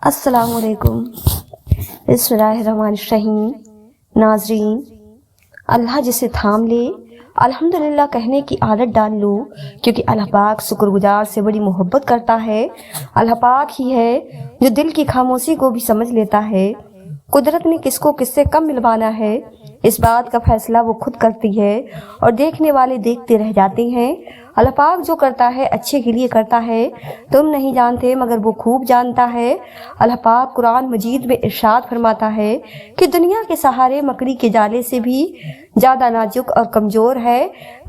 अस्सलाम वालेकुम। बिस्मिल्लाहिर्रहमानिर्रहीम। नाज़रीन, अल्लाह जिसे थाम ले अल्हम्दुलिल्लाह कहने की आदत डाल लो, क्योंकि अल्लाह पाक शुक्रगुजार से बड़ी मोहब्बत करता है। अल्लाह पाक ही है जो दिल की खामोशी को भी समझ लेता है। कुदरत ने किसको किससे कम मिलवाना है, इस बात का फैसला वो खुद करती है और देखने वाले देखते रह जाते हैं। अल्लाह पाक जो करता है अच्छे के लिए करता है, तुम नहीं जानते मगर वो खूब जानता है। अल्लाह पाक कुरान मजीद में इरशाद फरमाता है कि दुनिया के सहारे मकड़ी के जाले से भी ज़्यादा नाजुक और कमज़ोर है।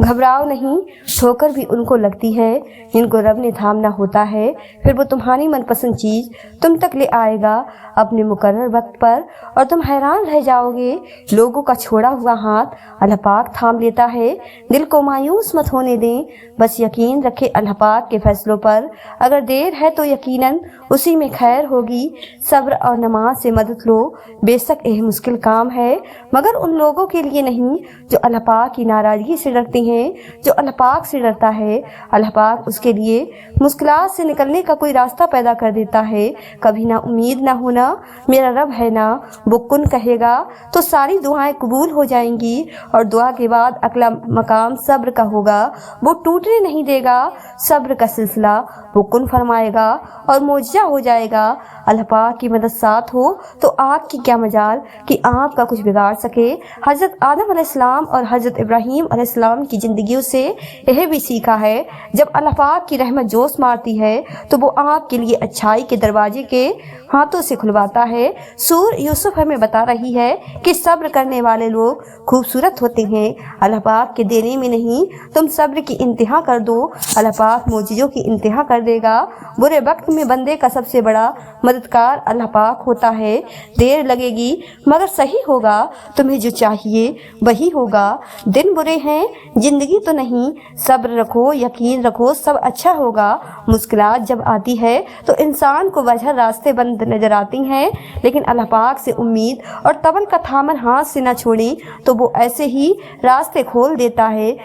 घबराओ नहीं, ठोकर भी उनको लगती है जिनको रब ने थामना होता है, फिर वो तुम्हारी मनपसंद चीज़ तुम तक ले आएगा अपने मुकर्रर वक्त पर, और तुम हैरान रह जाओगे। लोगों का छोड़ा हुआ हाथ अल्लाह पाक थाम लेता है। दिल को मायूस मत होने दें, बस यकीन रखें अल्लाह पाक के फैसलों पर। अगर देर है तो यकीनन उसी में खैर होगी। सब्र और नमाज से मदद लो। बेशक यह मुश्किल काम है, मगर उन लोगों के लिए नहीं जो अल्लाह पाक की नाराज़गी से डरते हैं। जो अल्लाह पाक से डरता है, अल्लाह पाक उसके लिए मुश्किलात से निकलने का कोई रास्ता पैदा कर देता है। कभी ना उम्मीद ना होना, मेरा रब है ना, वो कुन कहेगा तो सारी दुआएं कबूल हो जाएंगी, और दुआ के बाद अगला मकाम सब्र का होगा, वो टूटने नहीं देगा। सब्र का सिलसिला वो कुन फरमाएगा और मोजा हो जाएगा। अल्लाह पाक की मदद साथ हो तो आग की क्या मजाल कि आग का कुछ बिगाड़ सके। हज़रत आदम अलैहिस्सलाम और हज़रत इब्राहीम अलैहिस्सलाम की ज़िंदगियों से यह भी सीखा है, जब अल्लाह पाक की रहमत जोश मारती है तो वो आग के लिए अच्छाई के दरवाजे के हाथों से खुलवाता है। सूर यूसुफ हमें बता रही है कि सब्र करने वाले लोग खूबसूरत होते हैं। अल्लाह पाक के देने में नहीं, तुम सब्र की इंतहा कर दो, अल्लाह पाक मोजिज़ों की इंतहा कर देगा। बुरे वक्त में बंदे का सबसे बड़ा मददगार अल्लाह पाक होता है। देर लगेगी मगर सही होगा, तुम्हें जो चाहिए वही होगा। दिन बुरे हैं, जिंदगी तो नहीं, सब्र रखो, यकीन रखो, सब अच्छा होगा। मुश्किलात जब आती है तो इंसान को वजह रास्ते बंद नजर आती हैं, लेकिन अल्लाह पाक से उम्मीद और तवल का थामन हाथ से न छोड़ें तो वो ऐसे ही रास्ते खोल देता है।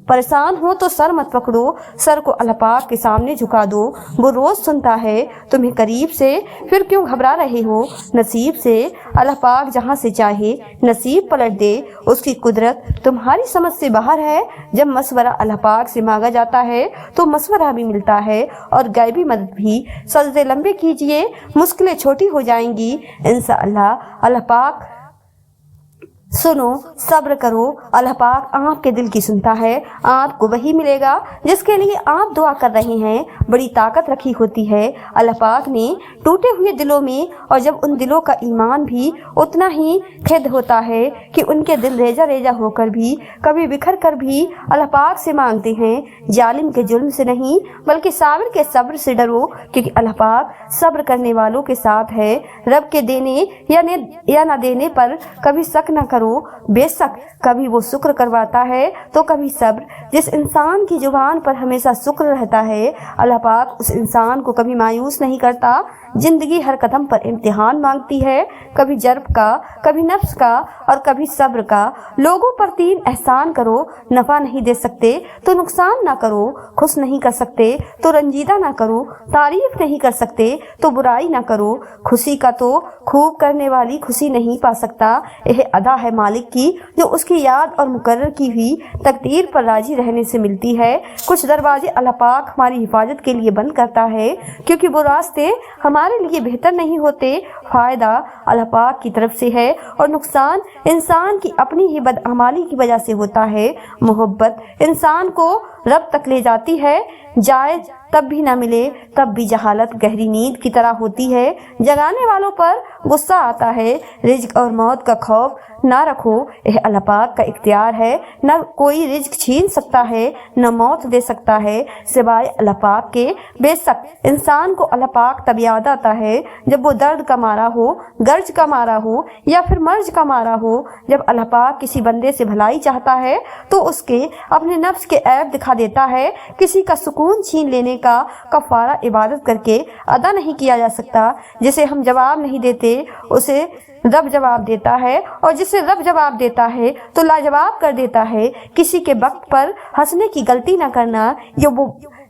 परेशान हो तो सर मत पकड़ो, सर को अल्लाह पाक के सामने झुका दो। वो रोज़ सुनता है तुम्हें करीब से, फिर क्यों घबरा रहे हो नसीब से। अल्लाह पाक जहाँ से चाहे नसीब पलट दे, उसकी कुदरत तुम्हारी समझ से बाहर है। जब मशवरा अल्लाह पाक से मांगा जाता है तो मशवरा भी मिलता है और गैबी मदद भी। सजदे लंबे कीजिए, मुश्किलें छोटी हो जाएंगी इंशाअल्लाह। अल्लाह पाक सुनो, सब्र करो, अल्लाह पाक आपके दिल की सुनता है। आपको वही मिलेगा जिसके लिए आप दुआ कर रहे हैं। बड़ी ताकत रखी होती है अल्लाह पाक ने टूटे हुए दिलों में, और जब उन दिलों का ईमान भी उतना ही खेद होता है कि उनके दिल रेजा रेजा होकर भी, कभी बिखर कर भी अल्लाह पाक से मांगते हैं। जालिम के जुल्म से नहीं बल्कि साबिर के सब्र से डरो, क्योंकि अल्लाह पाक सब्र करने वालों के साथ है। रब के देने या न देने पर कभी शक न करो, बेशक कभी वो शुक्र करवाता है तो कभी सब्र। जिस इंसान की जुबान पर हमेशा शुक्र रहता है, अल्लाह पाक उस इंसान को कभी मायूस नहीं करता। जिंदगी हर कदम पर इम्तिहान मांगती है, कभी जर्ब का, कभी नफ्स का और कभी सब्र का। लोगों पर 3 एहसान करो, नफा नहीं दे सकते तो नुकसान ना करो, खुश नहीं कर सकते तो रंजीदा ना करो, तारीफ नहीं कर सकते तो बुराई ना करो। खुशी का तो खूब करने वाली खुशी नहीं पा सकता। यह अदा है मालिक की जो उसकी याद और मुकर्रर की हुई तकदीर पर राजी रहने से मिलती है। कुछ दरवाजे अल्लाह पाक हमारी हिफाजत के लिए बंद करता है, क्योंकि वो रास्ते हमारे लिए बेहतर नहीं होते। फायदा अल्लाह पाक की तरफ से है और नुकसान इंसान की अपनी ही बदअमाली की वजह से होता है। मोहब्बत इंसान को रब तक ले जाती है, जायज तब भी ना मिले तब भी जहालत गहरी नींद की तरह होती है। जगाने वालों पर गुस्सा आता है। रिज्क और मौत का खौफ ना रखो, यह अल्लाह पाक का इख्तियार है। न कोई रिज्क छीन सकता है, न मौत दे सकता है सिवाय अल्लाह पाक के। बेशक इंसान को अल्लाह पाक तब याद आता है जब वो दर्द का मारा हो, गर्ज का मारा हो या फिर मर्ज का मारा हो। जब अल्लाह पाक किसी बंदे से भलाई चाहता है तो उसके अपने नफ्स के ऐब दिखा देता है। किसी का सुकून छीन लेने का कफारा इबादत करके अदा नहीं किया जा सकता। जिसे हम जवाब नहीं देते उसे रब जवाब देता है, और जिसे रब जवाब देता है तो लाजवाब कर देता है। किसी के वक्त पर हंसने की गलती ना करना,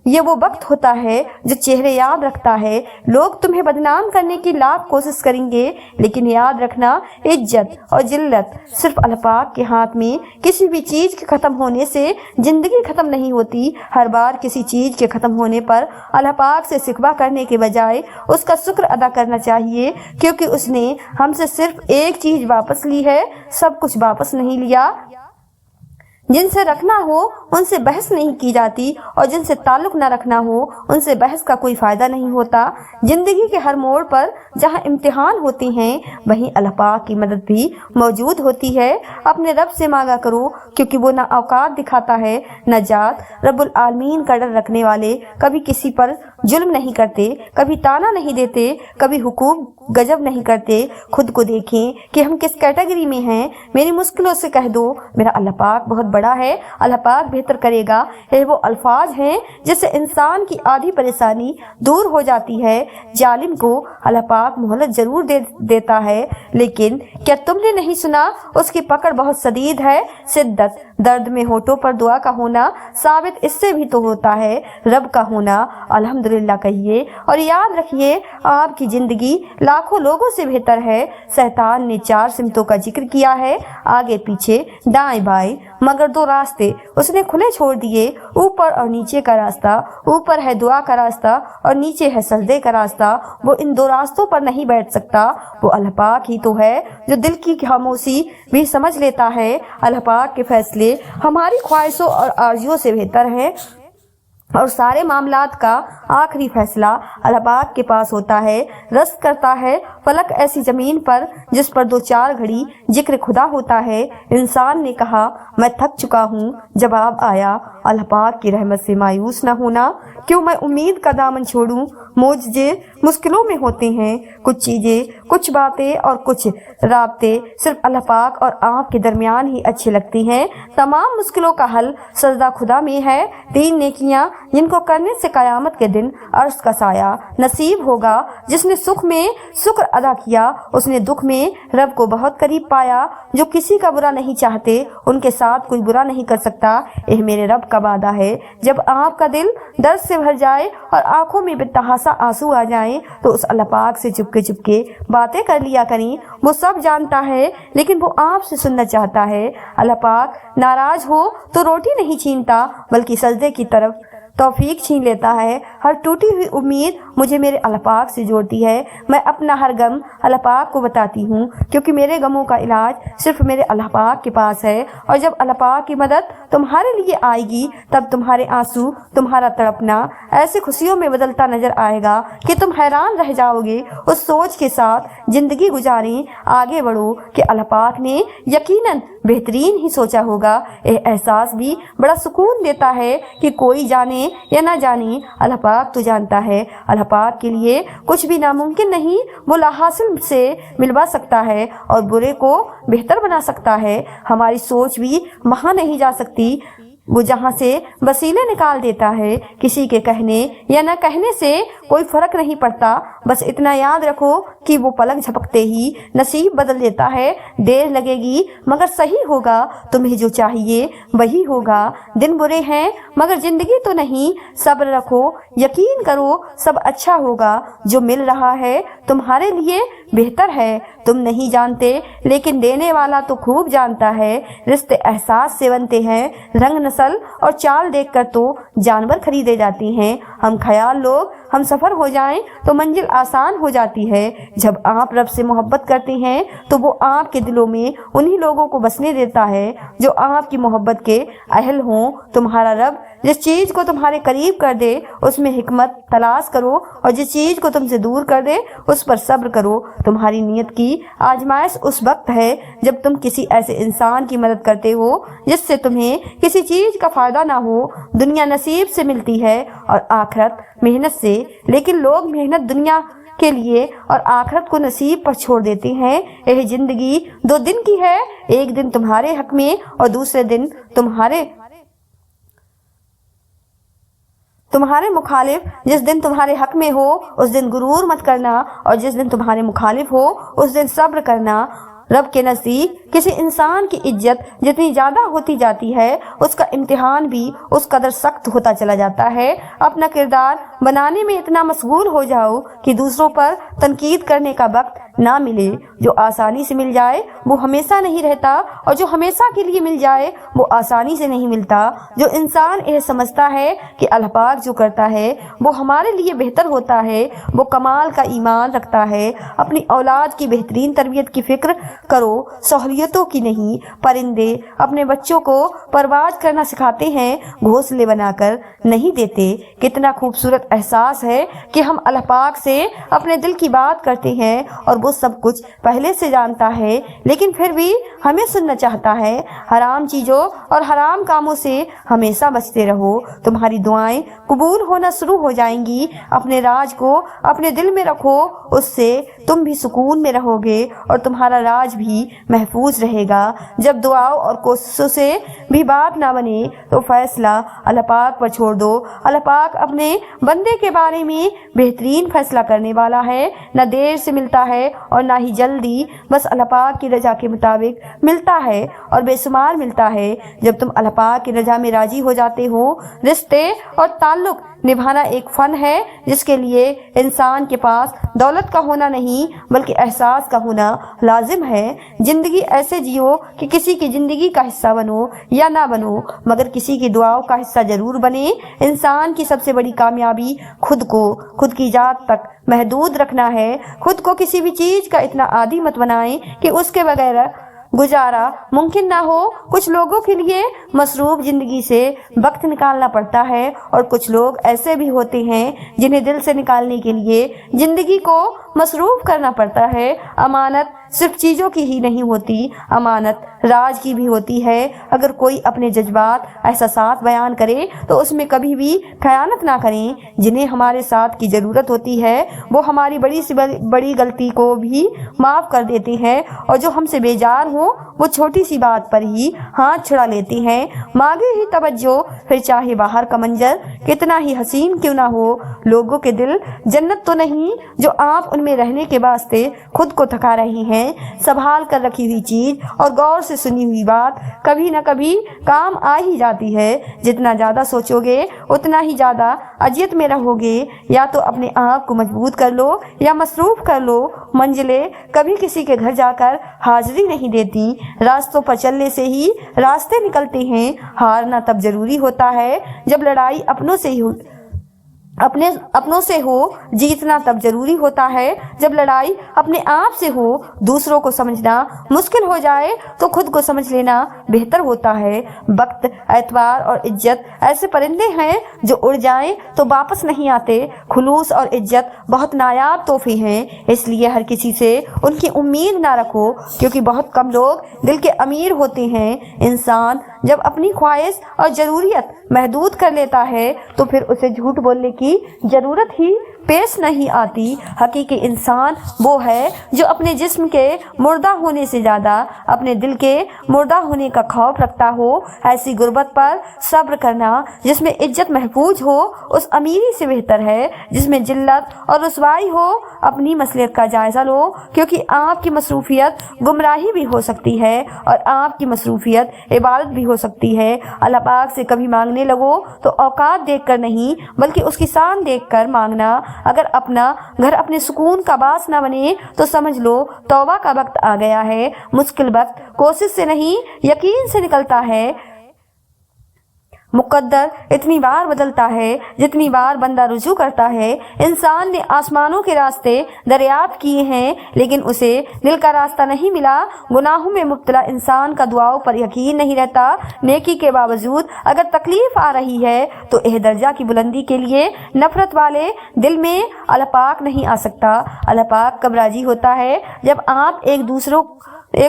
ये वो वक्त होता है जो चेहरे याद रखता है। लोग तुम्हें बदनाम करने की लाख कोशिश करेंगे, लेकिन याद रखना इज्जत और जिल्लत सिर्फ अल्लाह पाक के हाथ में। किसी भी चीज के खत्म होने से जिंदगी खत्म नहीं होती। हर बार किसी चीज के खत्म होने पर अल्लाह पाक से शिकवा करने के बजाय उसका शुक्र अदा करना चाहिए, क्योंकि उसने हमसे सिर्फ एक चीज वापस ली है, सब कुछ वापस नहीं लिया। जिनसे रखना हो उनसे बहस नहीं की जाती, और जिनसे ताल्लुक न रखना हो उनसे बहस का कोई फायदा नहीं होता। जिंदगी के हर मोड़ पर जहां इम्तिहान होते हैं, वहीं अल्लाह पाक की मदद भी मौजूद होती है। अपने रब से मांगा करो, क्योंकि वो ना औकात दिखाता है न जात। रब्बुल आलमीन का डर रखने वाले कभी किसी पर जुल्म नहीं करते, कभी ताना नहीं देते, कभी हुकूक गजब नहीं करते। खुद को देखें कि हम किस कैटेगरी में हैं। मेरी मुश्किलों से कह दो, मेरा अल्लाह पाक बहुत बड़ा है, अल्लाह पाक बेहतर करेगा। ये वो अल्फाज हैं जिससे इंसान की आधी परेशानी दूर हो जाती है। जालिम को अल्लाह पाक मोहलत जरूर देता है, लेकिन क्या तुमने नहीं सुना उसकी पकड़ बहुत शदीद है। शिद्दत दर्द में होठों पर दुआ का होना साबित इससे भी तो होता है रब का होना। अल्हम्दुलिल्लाह कहिए और याद रखिए, आपकी जिंदगी लाखों लोगों से बेहतर है। शैतान ने 4 सिमतों का जिक्र किया है, आगे पीछे दाएं बाएं, मगर 2 रास्ते उसने खुले छोड़ दिए, ऊपर और नीचे का रास्ता। ऊपर है दुआ का रास्ता और नीचे है सजदे का रास्ता। वो इन 2 रास्तों पर नहीं बैठ सकता। वो अल्लाह पाक ही तो है जो दिल की खामोशी भी समझ लेता है। अल्लाह पाक के फैसले हमारी ख्वाहिशों और आरज़ुओं से बेहतर हैं, और सारे मामलात का आखिरी फैसला अल्लाह पाक के पास होता है। रस्त करता है फलक ऐसी जमीन पर जिस पर 2-4 घड़ी जिक्र खुदा होता है। इंसान ने कहा, मैं थक चुका हूँ। जवाब आया, अल्लाह पाक की रहमत से मायूस न होना। क्यों मैं उम्मीद का दामन छोड़ूं। मोजज़े मुश्किलों में होते हैं। कुछ चीजें, कुछ बातें और कुछ राब्ते सिर्फ अल्लाह पाक और आप के दरमियान ही अच्छे लगते हैं। तमाम मुश्किलों का हल सजदा खुदा में है। 3 नेकियां जिनको करने से कयामत के दिन अर्श का साया नसीब होगा। जिसने सुख में शुक्र अदा किया, उसने दुख में रब को बहुत करीब पाया। जो किसी का बुरा नहीं चाहते, उनके साथ कोई बुरा नहीं कर सकता। यह मेरे रब का वादा है। जब आपका दिल दर्द से भर जाए और आंखों में बेतहासा आंसू आ जाएं, तो उस अल्लाह पाक से चुपके चुपके बातें कर लिया करें। वो सब जानता है, लेकिन वो आपसे सुनना चाहता है। अल्लाह पाक नाराज हो तो रोटी नहीं छीनता, बल्कि सजदे की तरफ तौफीक छीन लेता है। हर टूटी हुई उम्मीद मुझे मेरे अल्लाह पाक से जोड़ती है। मैं अपना हर गम अल्लाह पाक को बताती हूँ, क्योंकि मेरे गमों का इलाज सिर्फ मेरे अल्लाह पाक के पास है। और जब अल्लाह पाक की मदद तुम्हारे लिए आएगी, तब तुम्हारे आंसू, तुम्हारा तड़पना ऐसे खुशियों में बदलता नजर आएगा कि तुम हैरान रह जाओगे। उस सोच के साथ जिंदगी गुजारें, आगे बढ़ो कि अल्लाह पाक ने यकीनन बेहतरीन ही सोचा होगा। यह एहसास भी बड़ा सुकून देता है कि कोई जाने या ना जाने, अल्लाह पाक तो जानता है। अल्लाह पाक के लिए कुछ भी नामुमकिन नहीं। वो लाहासिल से मिलवा सकता है और बुरे को बेहतर बना सकता है। हमारी सोच भी वहां नहीं जा सकती। वो जहाँ से वसीले निकाल देता है। किसी के कहने या न कहने से कोई फर्क नहीं पड़ता। बस इतना याद रखो कि वो पलक झपकते ही नसीब बदल देता है। देर लगेगी मगर सही होगा। तुम्हें जो चाहिए वही होगा। दिन बुरे हैं मगर जिंदगी तो नहीं। सब्र रखो, यकीन करो, सब अच्छा होगा। जो मिल रहा है तुम्हारे लिए बेहतर है। तुम नहीं जानते, लेकिन देने वाला तो खूब जानता है। रिश्ते एहसास से बनते हैं। रंग, नस्ल और चाल देखकर तो जानवर खरीदे जाते हैं। हम ख्याल लोग हम सफर हो जाएं तो मंजिल आसान हो जाती है। जब आप रब से मोहब्बत करते हैं तो वो आपके दिलों में उन्हीं लोगों को बसने देता है जो आपकी मोहब्बत के अहल हों। तुम्हारा रब जिस चीज को तुम्हारे करीब कर दे उसमें हिकमत तलाश करो, और जिस चीज को तुमसे दूर कर दे उस पर सब्र करो। तुम्हारी नीयत की आजमाइश उस वक्त है जब तुम किसी ऐसे इंसान की मदद करते हो जिससे तुम्हें किसी चीज का फायदा ना हो। दुनिया नसीब से मिलती है और आखिरत मेहनत से, लेकिन लोग मेहनत दुनिया के लिए और आखिरत को नसीब पर छोड़ देते हैं। यह जिंदगी 2 दिन की है, एक दिन तुम्हारे हक में और दूसरे दिन तुम्हारे मुखालिफ। जिस दिन तुम्हारे हक में हो उस दिन गुरूर मत करना, और जिस दिन तुम्हारे मुखालिफ हो उस दिन सब्र करना। रब के नज़दीक किसी इंसान की इज्जत जितनी ज़्यादा होती जाती है, उसका इम्तिहान भी उस कदर सख्त होता चला जाता है। अपना किरदार बनाने में इतना मशगूल हो जाओ कि दूसरों पर तनकीद करने का वक्त ना मिले। जो आसानी से मिल जाए वो हमेशा नहीं रहता, और जो हमेशा के लिए मिल जाए वो आसानी से नहीं मिलता। जो इंसान यह समझता है कि अल्लाह पाक जो करता है वो हमारे लिए बेहतर होता है, वो कमाल का ईमान रखता है। अपनी औलाद की बेहतरीन तरबियत की फिक्र करो, सहूलियतों की नहीं। परिंदे अपने बच्चों को परवाज करना सिखाते हैं, घोंसले बनाकर नहीं देते। कितना खूबसूरत एहसास है कि हम अल्लाह पाक से अपने दिल की बात करते हैं और वो सब कुछ पहले से जानता है, लेकिन फिर भी हमें सुनना चाहता है। हराम चीज़ों और हराम कामों से हमेशा बचते रहो, तुम्हारी दुआएं कबूल होना शुरू हो जाएंगी। अपने राज को अपने दिल में रखो, उससे तुम भी सुकून में रहोगे और तुम्हारा राज भी महफूज रहेगा। जब दुआओं और कोशिशों से भी बात ना बने तो फैसला अल्लाह पाक पर छोड़ दो। अल्लाह पाक अपने बंदे के बारे में बेहतरीन फैसला करने वाला है। न देर से मिलता है और ना ही जल्दी, बस अल्लाह पाक की रजा के मुताबिक मिलता है और बेशुमार मिलता है। जब तुम अल्लाह पाक की रजा में राजी हो जाते हो, रिश्ते और ताल्लुक निभाना एक फ़न है जिसके लिए इंसान के पास दौलत का होना नहीं बल्कि एहसास का होना लाजिम है। जिंदगी ऐसे जियो कि किसी की जिंदगी का हिस्सा बनो या ना बनो, मगर किसी की दुआओं का हिस्सा जरूर बने। इंसान की सबसे बड़ी कामयाबी खुद को खुद की जात तक महदूद रखना है। खुद को किसी भी चीज़ का इतना आदी मत बनाएं कि उसके बगैर गुजारा मुमकिन ना हो। कुछ लोगों के लिए मसरूफ जिंदगी से वक्त निकालना पड़ता है और कुछ लोग ऐसे भी होते हैं जिन्हें दिल से निकालने के लिए जिंदगी को मसरूफ करना पड़ता है। अमानत सिर्फ चीज़ों की ही नहीं होती, अमानत राज की भी होती है। अगर कोई अपने जज्बात एहसासात बयान करे तो उसमें कभी भी खयानत ना करें। जिन्हें हमारे साथ की ज़रूरत होती है वो हमारी बड़ी से बड़ी गलती को भी माफ़ कर देते हैं, और जो हमसे बेजार हो वो छोटी सी बात पर ही हाथ छुड़ा लेते हैं। मांगे ही तवज्जो, फिर चाहे बाहर का मंजर कितना ही हसीन क्यों ना हो। लोगों के दिल जन्नत तो नहीं जो आप उनमें रहने के वास्ते खुद को थका रहे हैं। संभाल कर रखी हुई चीज और गौर से सुनी हुई बात कभी न कभी काम आ ही जाती है। जितना ज्यादा सोचोगे उतना ही ज्यादा अजियत में रहोगे। या तो अपने आप को मजबूत कर लो या मसरूफ कर लो। मंजिलें कभी किसी के घर जाकर हाजिरी नहीं देती, रास्तों पर चलने से ही रास्ते निकलते हैं। हारना तब जरूरी होता है जब लड़ाई अपनों से हो। जीतना तब जरूरी होता है जब लड़ाई अपने आप से हो। दूसरों को समझना मुश्किल हो जाए तो खुद को समझ लेना बेहतर होता है। वक्त, एतबार और इज्जत ऐसे परिंदे हैं जो उड़ जाएं तो वापस नहीं आते। खुलूस और इज्जत बहुत नायाब तोहफे हैं, इसलिए हर किसी से उनकी उम्मीद ना रखो, क्योंकि बहुत कम लोग दिल के अमीर होते हैं। इंसान जब अपनी ख्वाहिश और ज़रूरियत महदूद कर लेता है तो फिर उसे झूठ बोलने की जरूरत ही पेश नहीं आती। हकीकी इंसान वो है जो अपने जिस्म के मुर्दा होने से ज़्यादा अपने दिल के मुर्दा होने का खौफ रखता हो। ऐसी गुर्बत पर सब्र करना जिसमें इज्जत महफूज हो उस अमीरी से बेहतर है जिसमें जिल्लत और रुसवाई हो। अपनी मसलियत का जायज़ा लो, क्योंकि आपकी मसरूफियत गुमराही भी हो सकती है और आपकी मसरूफियत इबादत भी हो सकती है। अल्लाह पाक से कभी मांगने लगो तो औकात देखकर नहीं बल्कि उसकी शान देखकर मांगना। अगर अपना घर अपने सुकून का बास न बने तो समझ लो तौबा का वक्त आ गया है। मुश्किल वक्त कोशिश से नहीं यकीन से निकलता है। मुकद्दर इतनी बार बदलता है जितनी बार बंदा रुजू करता है। इंसान ने आसमानों के रास्ते दरियाफ्त किए हैं लेकिन उसे दिल का रास्ता नहीं मिला। गुनाहों में मुब्तला इंसान का दुआओं पर यकीन नहीं रहता। नेकी के बावजूद अगर तकलीफ आ रही है तो एह दर्जा की बुलंदी के लिए नफरत वाले दिल में अल्लाह पाक नहीं आ सकता। अल्लाह पाक कब राजी होता है जब आप एक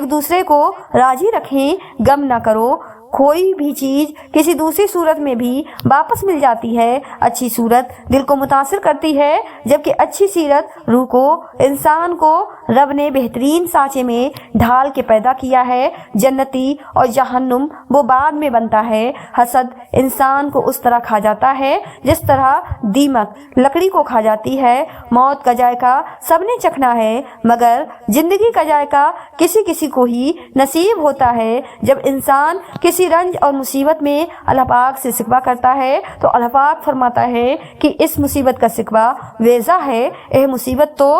दूसरे को राजी रखें। गम ना करो कोई भी चीज किसी दूसरी सूरत में भी वापस मिल जाती है। अच्छी सूरत दिल को मुतासिर करती है, जबकि अच्छी सीरत रूह को, इंसान को रब ने बेहतरीन सांचे में ढाल के पैदा किया है। जन्नती और जहन्नुम वो बाद में बनता है। हसद इंसान को उस तरह खा जाता है जिस तरह दीमक लकड़ी को खा जाती है। मौत का जायका सबने चखना है, मगर जिंदगी का जायका किसी किसी को ही नसीब होता है। जब इंसान किसी रंज और मुसीबत में अल्लाह पाक से सिकवा करता है तो अल्लाह पाक फरमाता है कि इस मुसीबत का सिकवा वेज़ा है। यह मुसीबत तो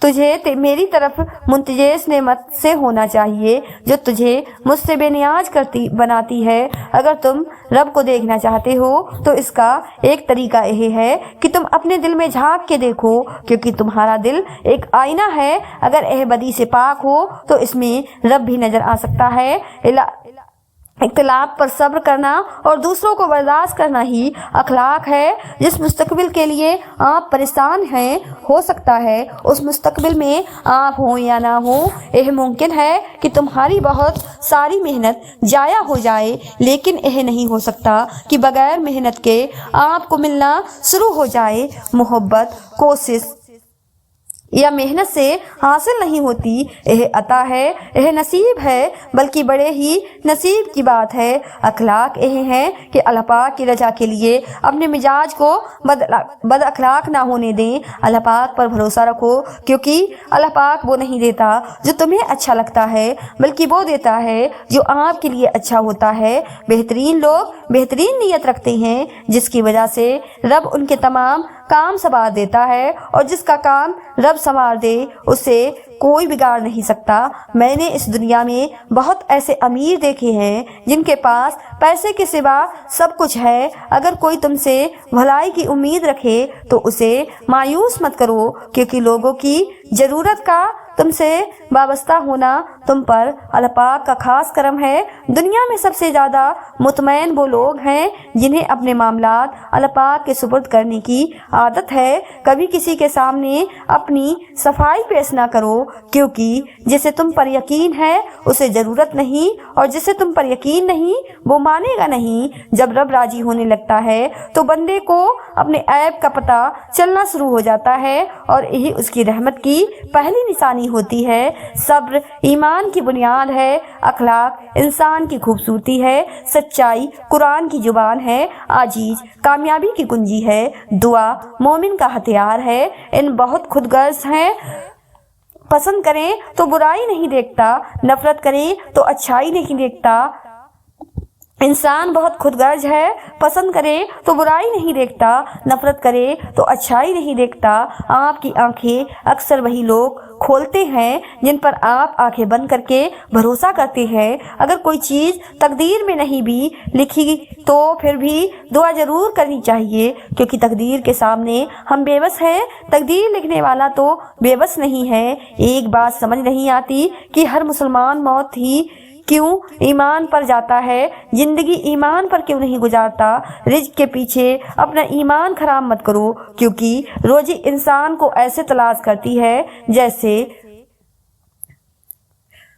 तुझे मेरी तरफ मुंतजेस नेमत से होना चाहिए जो तुझे मुझसे बेनियाज बनाती है। अगर तुम रब को देखना चाहते हो तो इसका एक तरीका यह है कि तुम अपने दिल में झांक के देखो, क्योंकि तुम्हारा दिल एक आईना है। अगर यह बदी से पाक हो तो इसमें रब भी नजर आ सकता है। इख्तिलाफ पर सब्र करना और दूसरों को बर्दाश्त करना ही अखलाक है। जिस मुस्तकबिल के लिए आप परेशान हैं, हो सकता है उस मुस्तकबिल में आप हो या ना हो। यह मुमकिन है कि तुम्हारी बहुत सारी मेहनत जाया हो जाए, लेकिन यह नहीं हो सकता कि बगैर मेहनत के आपको मिलना शुरू हो जाए। मोहब्बत कोशिश या मेहनत से हासिल नहीं होती, यह अता है, यह नसीब है, बल्कि बड़े ही नसीब की बात है। अखलाक यह है कि अल्लाह पाक की रजा के लिए अपने मिजाज को बद अखलाक ना होने दें। अल्लाह पाक पर भरोसा रखो, क्योंकि अल्लाह पाक वो नहीं देता जो तुम्हें अच्छा लगता है, बल्कि वो देता है जो आपके लिए अच्छा होता है। बेहतरीन लोग बेहतरीन नीयत रखते हैं, जिसकी वजह से रब उनके तमाम काम संवार देता है, और जिसका काम रब संवार दे उसे कोई बिगाड़ नहीं सकता। मैंने इस दुनिया में बहुत ऐसे अमीर देखे हैं जिनके पास पैसे के सिवा सब कुछ है। अगर कोई तुमसे भलाई की उम्मीद रखे तो उसे मायूस मत करो, क्योंकि लोगों की जरूरत का तुमसे वाबस्ता होना तुम पर अल्लाह पाक का खास करम है। दुनिया में सबसे ज़्यादा मुतमैन वो लोग हैं जिन्हें अपने मामलात अल्लाह पाक के सुपुर्द करने की आदत है। कभी किसी के सामने अपनी सफाई पेश ना करो, क्योंकि जिसे तुम पर यकीन है उसे ज़रूरत नहीं, और जिसे तुम पर यकीन नहीं वो मानेगा नहीं। जब रब राजी होने लगता है तो बंदे को अपने ऐब का पता चलना शुरू हो जाता है, और यही उसकी रहमत की पहली निशानी होती है। सब्र ईमान की बुनियाद है। अखलाक इंसान की खूबसूरती है। सच्चाई कुरान की जुबान है। आजीज कामयाबी की कुंजी है। दुआ मोमिन का हथियार है। इन बहुत खुदगर्ज हैं। पसंद करें तो बुराई नहीं देखता, नफरत करें तो अच्छाई नहीं देखता। इंसान बहुत खुदगर्ज है। पसंद करे तो बुराई नहीं देखता, नफरत करे तो अच्छाई नहीं देखता। आपकी आंखें अक्सर वही लोग खोलते हैं जिन पर आप आंखें बंद करके भरोसा करते हैं। अगर कोई चीज़ तकदीर में नहीं भी लिखी तो फिर भी दुआ जरूर करनी चाहिए, क्योंकि तकदीर के सामने हम बेबस हैं। तकदीर लिखने वाला तो बेबस नहीं है। एक बात समझ नहीं आती कि हर मुसलमान मौत ही क्यों ईमान पर जाता है, जिंदगी ईमान पर क्यों नहीं गुजारता। रिज्क के पीछे अपना ईमान खराब मत करो, क्योंकि रोजी इंसान को ऐसे तलाश करती है जैसे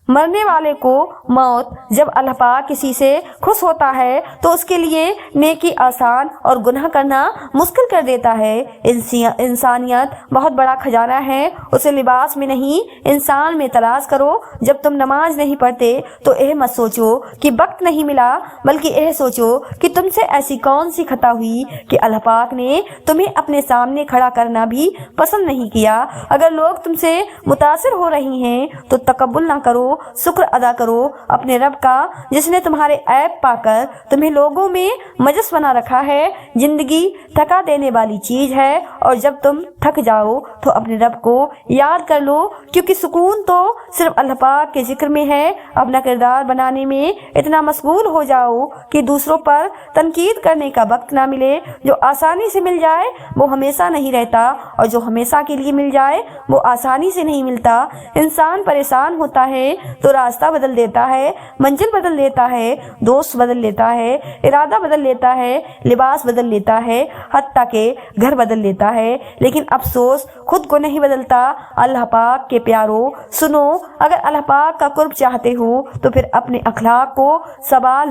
मरने वाले को मौत। जब अल्लाह पाक किसी से खुश होता है तो उसके लिए नेकी आसान और गुनाह करना मुश्किल कर देता है। इंसानियत बहुत बड़ा खजाना है, उसे लिबास में नहीं इंसान में तलाश करो। जब तुम नमाज नहीं पढ़ते तो यह मत सोचो कि वक्त नहीं मिला, बल्कि यह सोचो कि तुमसे ऐसी कौन सी खता हुई कि अल्लाह पाक ने तुम्हें अपने सामने खड़ा करना भी पसंद नहीं किया। अगर लोग तुमसे मुतासिर हो रही हैं तो तकब्बुल ना करो, शुक्र अदा करो अपने रब का, जिसने तुम्हारे ऐब पाकर तुम्हें लोगों में मजस बना रखा है। जिंदगी थका देने वाली चीज है, और जब तुम थक जाओ तो अपने रब को याद कर लो, क्योंकि सुकून तो सिर्फ अल्लाह पाक के जिक्र में है। अपना किरदार बनाने में इतना मशगूल हो जाओ कि दूसरों पर तनकीद करने का वक्त ना मिले। जो आसानी से मिल जाए वो हमेशा नहीं रहता, और जो हमेशा के लिए मिल जाए वो आसानी से नहीं मिलता। इंसान परेशान होता है تو راستہ بدل دیتا ہے، منزل بدل دیتا ہے، دوست بدل لیتا ہے، ارادہ بدل لیتا ہے، لباس بدل لیتا ہے، حتیٰ کہ گھر بدل لیتا ہے، لیکن افسوس خود کو نہیں بدلتا۔ اللہ پاک کے پیارو سنو، اگر اللہ پاک کا قرب چاہتے ہو تو پھر اپنے اخلاق کو سوار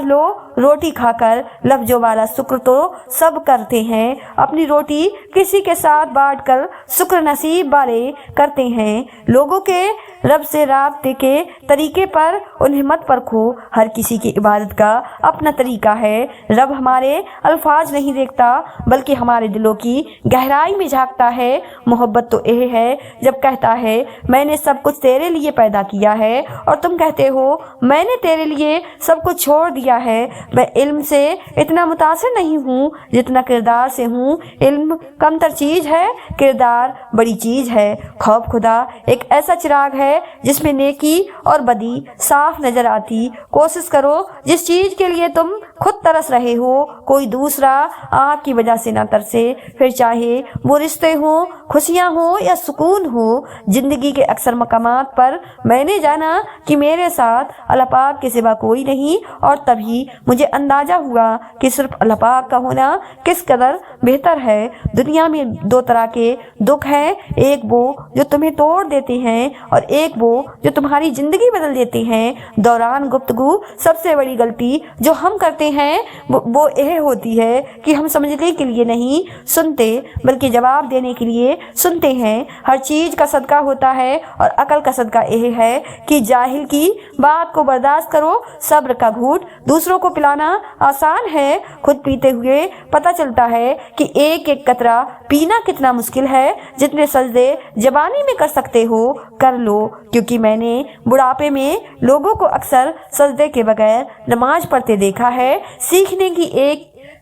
لو۔ روٹی کھا کر لفظوں والا شکر تو سب کرتے ہیں، اپنی روٹی کسی کے ساتھ بانٹ کر شکر نصیب والے کرتے ہیں۔ لوگوں کے رب سے رابطے کے طریقے پر انہیں مت پرکھو، ہر کسی کی عبادت کا اپنا طریقہ ہے۔ رب ہمارے الفاظ نہیں دیکھتا بلکہ ہمارے دلوں کی گہرائی میں جھانکتا ہے۔ محبت تو یہ ہے جب کہتا ہے میں نے سب کچھ تیرے لیے پیدا کیا ہے اور تم کہتے ہو میں نے تیرے لیے سب کچھ چھوڑ دیا ہے۔ میں علم سے اتنا متاثر نہیں ہوں جتنا کردار سے ہوں۔ علم کمتر چیز ہے، کردار بڑی چیز ہے۔ خوف خدا ایک ایسا چراغ ہے جس میں نیکی اور بدی صاف نظر آتی۔ کوشش کرو جس چیز کے لیے تم خود ترس رہے ہو کوئی دوسرا آپ کی وجہ سے نہ ترسے، پھر چاہے وہ رشتے ہوں، خوشیاں ہوں یا سکون ہو۔ زندگی کے اکثر مقامات پر میں نے جانا کہ میرے ساتھ اللہ پاک کے سوا کوئی نہیں، اور تبھی مجھے اندازہ ہوا کہ صرف اللہ پاک کا ہونا کس قدر بہتر ہے۔ دنیا میں دو طرح کے دکھ ہیں، ایک وہ جو تمہیں توڑ دیتے ہیں اور ایک وہ جو تمہاری زندگی بدل دیتے ہیں۔ دوران گفتگو سب سے بڑی غلطی جو ہم کرتے ہیں وہ یہ ہوتی ہے کہ ہم سمجھنے کے لیے نہیں سنتے بلکہ جواب دینے کے لیے سنتے ہیں۔ ہر چیز کا صدقہ ہوتا ہے اور عقل کا صدقہ یہ ہے کہ جاہل کی بات کو برداشت کرو۔ صبر کا گھونٹ دوسروں کو پلانا آسان ہے، خود پیتے ہوئے پتہ چلتا ہے کہ ایک ایک قطرہ پینا کتنا مشکل ہے۔ جتنے سجدے زبانی میں کر سکتے ہو کر لو، کیونکہ میں نے بڑھاپے میں لوگوں کو اکثر سجدے کے بغیر نماز پڑھتے دیکھا ہے۔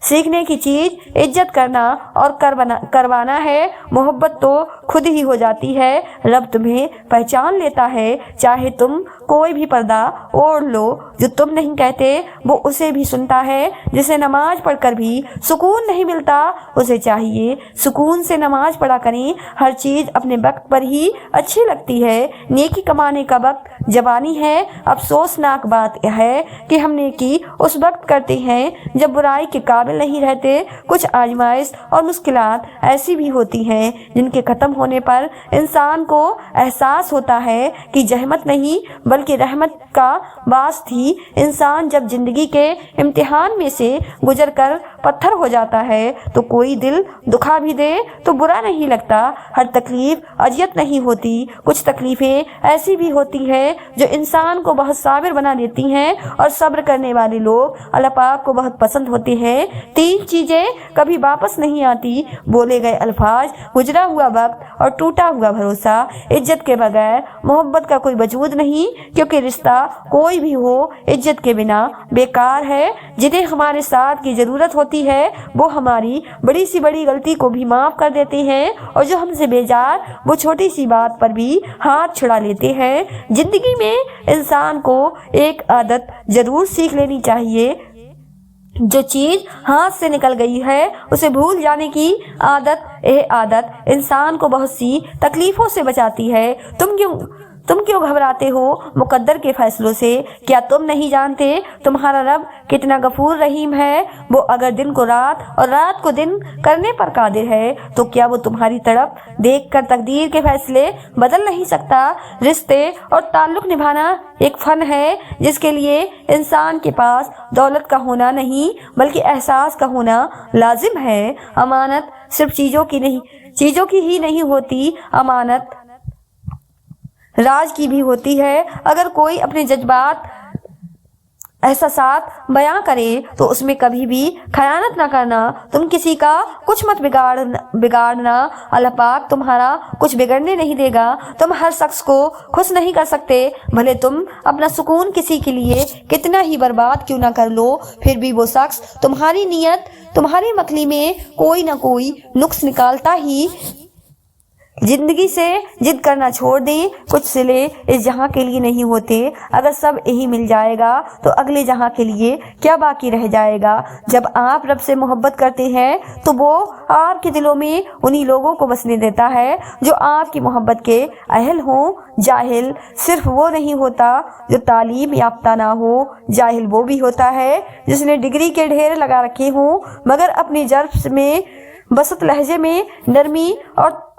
سیکھنے کی چیز عزت کرنا اور کروانا ہے، محبت تو خود ہی ہو جاتی ہے۔ رب تمہیں پہچان لیتا ہے، چاہے تم کوئی بھی پردہ اوڑھ لو، جو تم نہیں کہتے وہ اسے بھی سنتا ہے۔ جسے نماز پڑھ کر بھی سکون نہیں ملتا اسے چاہیے سکون سے نماز پڑھا کریں۔ ہر چیز اپنے وقت پر ہی اچھی لگتی ہے، نیکی کمانے کا وقت جوانی ہے۔ افسوسناک بات یہ ہے کہ ہم نیکی اس وقت کرتے ہیں جب برائی کے قابل نہیں رہتے۔ کچھ آزمائش اور مشکلات ایسی بھی ہوتی ہیں جن کے ختم ہونے پر انسان کو احساس ہوتا ہے کہ زحمت نہیں بلکہ رحمت کا باعث تھی۔ انسان جب زندگی کے امتحان میں سے گزر کر پتھر ہو جاتا ہے تو کوئی دل دکھا بھی دے تو برا نہیں لگتا۔ ہر تکلیف اذیت نہیں ہوتی، کچھ تکلیفیں ایسی بھی ہوتی ہیں جو انسان کو بہت صابر بنا دیتی ہیں، اور صبر کرنے والے لوگ اللہ پاک کو بہت پسند ہوتے ہیں۔ تین چیزیں کبھی واپس نہیں آتی: بولے گئے الفاظ، گزرا ہوا وقت اور ٹوٹا ہوا بھروسہ۔ عزت کے بغیر محبت کا کوئی وجود نہیں، کیونکہ رشتہ کوئی بھی ہو عزت کے بنا بیکار ہے۔ جنہیں ہمارے ساتھ کی ضرورت ہوتی ہے وہ ہماری بڑی سی بڑی غلطی کو بھی معاف کر دیتے ہیں، اور جو ہم سے بیزار وہ چھوٹی سی بات پر بھی ہاتھ چھڑا لیتے ہیں۔ زندگی میں انسان کو ایک عادت ضرور سیکھ لینی چاہیے: جو چیز ہاتھ سے نکل گئی ہے اسے بھول جانے کی عادت۔ یہ عادت انسان کو بہت سی تکلیفوں سے بچاتی ہے۔ تم کیوں گھبراتے ہو مقدر کے فیصلوں سے؟ کیا تم نہیں جانتے تمہارا رب کتنا غفور رحیم ہے؟ وہ اگر دن کو رات اور رات کو دن کرنے پر قادر ہے تو کیا وہ تمہاری طرف دیکھ کر تقدیر کے فیصلے بدل نہیں سکتا؟ رشتے اور تعلق نبھانا ایک فن ہے جس کے لیے انسان کے پاس دولت کا ہونا نہیں بلکہ احساس کا ہونا لازم ہے۔ امانت صرف چیزوں کی ہی نہیں ہوتی، امانت راز کی بھی ہوتی ہے۔ اگر کوئی اپنے جذبات احساسات بیاں کرے تو اس میں کبھی بھی خیانت نہ کرنا۔ تم کسی کا کچھ مت بگاڑنا، اللہ پاک تمہارا کچھ بگڑنے نہیں دے گا۔ تم ہر شخص کو خوش نہیں کر سکتے، بھلے تم اپنا سکون کسی کے لیے کتنا ہی برباد کیوں نہ کر لو، پھر بھی وہ شخص تمہاری نیت، تمہاری مکلی میں کوئی نہ کوئی نقص जिंदगी से जिद करना छोड़ दें। कुछ सिले इस जहां के लिए नहीं होते। अगर सब यही मिल जाएगा तो अगले जहां के लिए क्या बाकी रह जाएगा। जब आप रब से मोहब्बत करते हैं तो वो आपके दिलों में उन्हीं लोगों को बसने देता है जो आपकी मोहब्बत के अहल हों। जाहिल सिर्फ वो नहीं होता जो तालीम याफ्ता ना हो, जाहिल वो भी होता है जिसने डिग्री के ढेर लगा रखे हों मगर अपनी जर्फ में बसत लहजे में नरमी और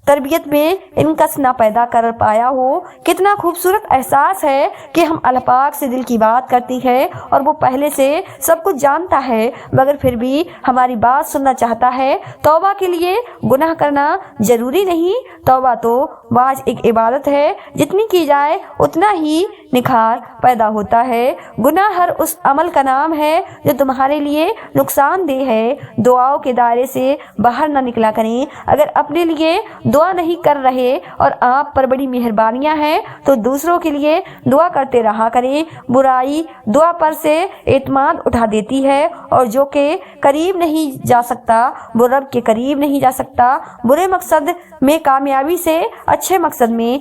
तरबियत में इनकस ना पैदा कर पाया हो। कितना खूबसूरत एहसास है कि हम अल्लाह पाक से दिल की बात करती है और वो पहले से सब कुछ जानता है मगर फिर भी हमारी बात सुनना चाहता है। तौबा के लिए गुनाह करना जरूरी नहीं। तौबा तो बाज एक इबादत है, जितनी की जाए उतना ही निखार पैदा होता है। गुनाह हर उस अमल का नाम है जो तुम्हारे लिए नुकसानदेह है। दुआओं के दायरे से बाहर ना निकला करें। अगर अपने लिए दुआ नहीं कर रहे और आप पर बड़ी मेहरबानियां हैं तो दूसरों के लिए दुआ करते रहा करें। बुराई दुआ पर से एतमाद उठा देती है और जो के करीब नहीं जा सकता वो रब के करीब नहीं जा सकता। बुरे मकसद में कामयाबी से अच्छे मकसद में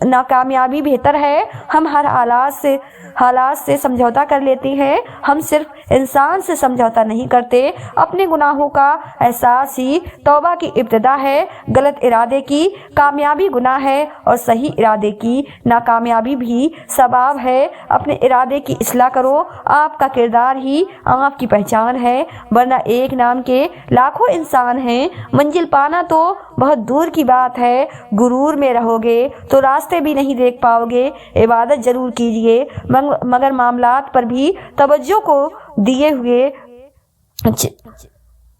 नाकामयाबी बेहतर है। हम हर हालात से समझौता कर लेते हैं। हम सिर्फ इंसान से समझौता नहीं करते। अपने गुनाहों का एहसास ही तौबा की इब्तिदा है। गलत इरादे की कामयाबी गुनाह है और सही इरादे की नाकामयाबी भी सबाब है। अपने इरादे की इस्लाह करो। आपका किरदार ही आपकी पहचान है, वरना एक नाम के लाखों इंसान हैं। मंजिल पाना तो बहुत दूर की बात है। गुरूर में रहोगे तो रास्ते भी नहीं देख पाओगे। इबादत जरूर कीजिए मगर मामलात पर भी तवज्जो को दिए हुए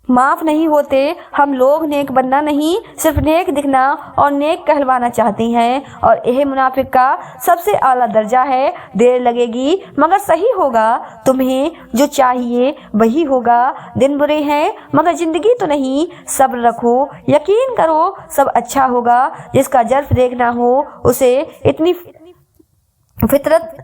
माफ नहीं होते। हम लोग नेक बनना नहीं, सिर्फ नेक दिखना और नेक कहलवाना चाहते हैं और यह मुनाफिक का सबसे आला दर्जा है। देर लगेगी मगर सही होगा। तुम्हें जो चाहिए वही होगा। दिन बुरे हैं मगर जिंदगी तो नहीं। सब्र रखो, यकीन करो सब अच्छा होगा। जिसका जर्फ देखना हो उसे इतनी फितरत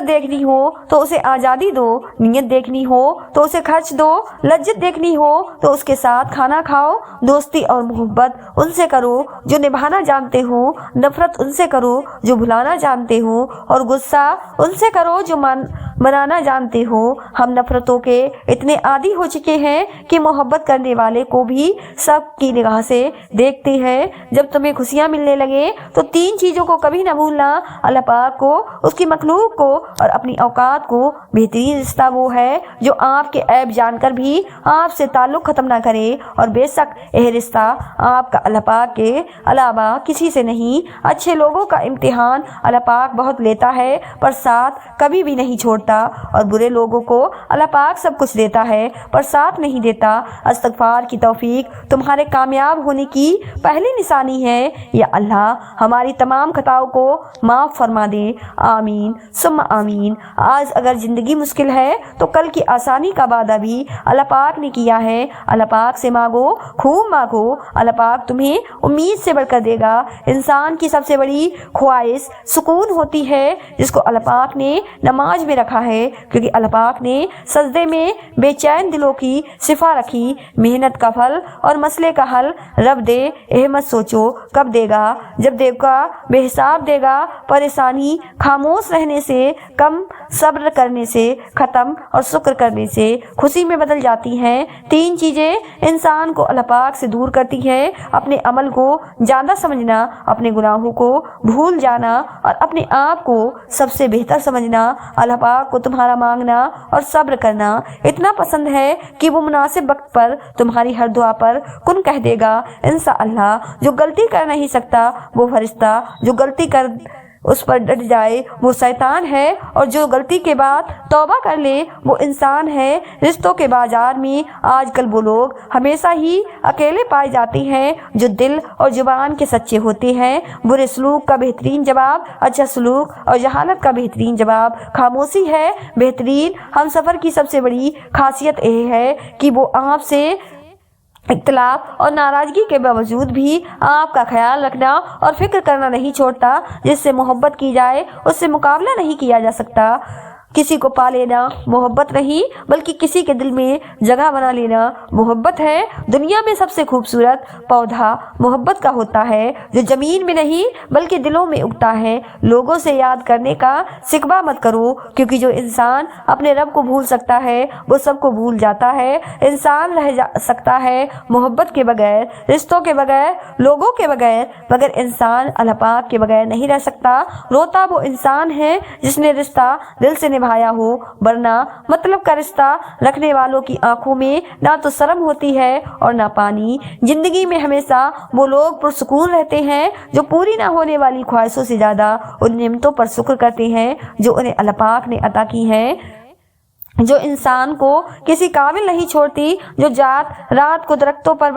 देखनी हो तो उसे आज़ादी दो। नियत देखनी हो तो उसे खर्च दो। लज्जत देखनी हो तो उसके साथ खाना खाओ। दोस्ती और मोहब्बत उनसे करो जो निभाना जानते हो। नफरत उनसे करो जो भुलाना जानते हो और गुस्सा उनसे करो जो मनाना जानते हो। हम नफरतों के इतने आदी हो चुके हैं कि मोहब्बत करने वाले को भी सबकी निगाह से देखते हैं। जब तुम्हें खुशियाँ मिलने लगे तो 3 चीज़ों को कभी न भूलना, अल्लाह पाक को, उसकी मखलूक को और अपनी औकात को। बेहतरीन रिश्ता वो है जो आपके ऐब जानकर भी आपसे ताल्लुक ख़त्म ना करे और बेशक यह रिश्ता आपका अल्लाह पाक के अलावा किसी से नहीं। अच्छे लोगों का इम्तिहान अल्लाह पाक बहुत लेता है पर साथ कभी भी नहीं छोड़ता और बुरे लोगों को अल्लाह पाक सब कुछ देता है पर साथ नहीं देता। इस्तग़फ़ार की तौफीक तुम्हारे कामयाब होने की पहली निशानी है। या अल्लाह हमारी तमाम खताओं को माफ़ फरमा दे। आमीन सुम्मा आमीन। आज अगर ज़िंदगी मुश्किल है तो कल की आसानी का वादा भी अल्लाह पाक ने किया है। अल्लाह पाक से मांगो, खूब मांगो, अल्लाह पाक तुम्हें उम्मीद से बढ़कर देगा। इंसान की सबसे बड़ी ख्वाहिश सुकून होती है जिसको अल्लाह पाक ने नमाज में रखा है, क्योंकि अल्लाह पाक ने सजदे में बेचैन दिलों की सिफा रखी। मेहनत का फल और मसले का हल रब दे, यह मत सोचो कब देगा। जब देगा बेहिसाब देगा। परेशानी खामोश रहने से कम, सब्र करने से ख़त्म और शुक्र करने से खुशी में बदल जाती हैं। 3 चीज़ें इंसान को अल्लाह पाक से दूर करती हैं: अपने अमल को ज़्यादा समझना, अपने गुनाहों को भूल जाना और अपने आप को सबसे बेहतर समझना। अल्लाह पाक को तुम्हारा मांगना और सब्र करना इतना पसंद है कि वो मुनासिब वक्त पर तुम्हारी हर दुआ पर कुन कह देगा। इंशाअल्लाह जो गलती कर नहीं सकता वो फरिश्ता, जो गलती कर उस पर डट जाए वो शैतान है और जो गलती के बाद तौबा कर ले वो इंसान है। रिश्तों के बाजार में आजकल वो लोग हमेशा ही अकेले पाए जाते हैं जो दिल और जुबान के सच्चे होते हैं। बुरे सलूक का बेहतरीन जवाब अच्छा सलूक और जहालत का बेहतरीन जवाब खामोशी है। बेहतरीन हम सफ़र की सबसे बड़ी खासियत यह है कि वो आपसे इख्तिलाफ और नाराज़गी के बावजूद भी आपका ख्याल रखना और फिक्र करना नहीं छोड़ता। जिससे मोहब्बत की जाए उससे मुकाबला नहीं किया जा सकता। किसी को पा लेना मोहब्बत नहीं बल्कि किसी के दिल में जगह बना लेना मोहब्बत है। दुनिया में सबसे खूबसूरत पौधा मोहब्बत का होता है जो जमीन में नहीं बल्कि दिलों में उगता है। लोगों से याद करने का शिकवा मत करो क्योंकि जो इंसान अपने रब को भूल सकता है वो सबको भूल जाता है। इंसान रह जा सकता है मोहब्बत के बगैर, रिश्तों के बगैर, लोगों के बगैर, मगर इंसान अल्लाह पाक के बगैर नहीं रह सकता। रोता वो इंसान है जिसने रिश्ता दिल से निभाया हो, वरना मतलब का रिश्ता रखने वालों की आंखों में ना तो शर्म होती है और ना पानी। जिंदगी में हमेशा वो लोग पुरसुकून रहते हैं जो पूरी ना होने वाली ख्वाहिशों से ज्यादा उन नेमतों पर शुक्र करते हैं जो उन्हें अल्लाह पाक ने अता की हैं। जो इंसान को किसी काबिल नहीं छोड़ती, जो जात रात को दरख्तों पर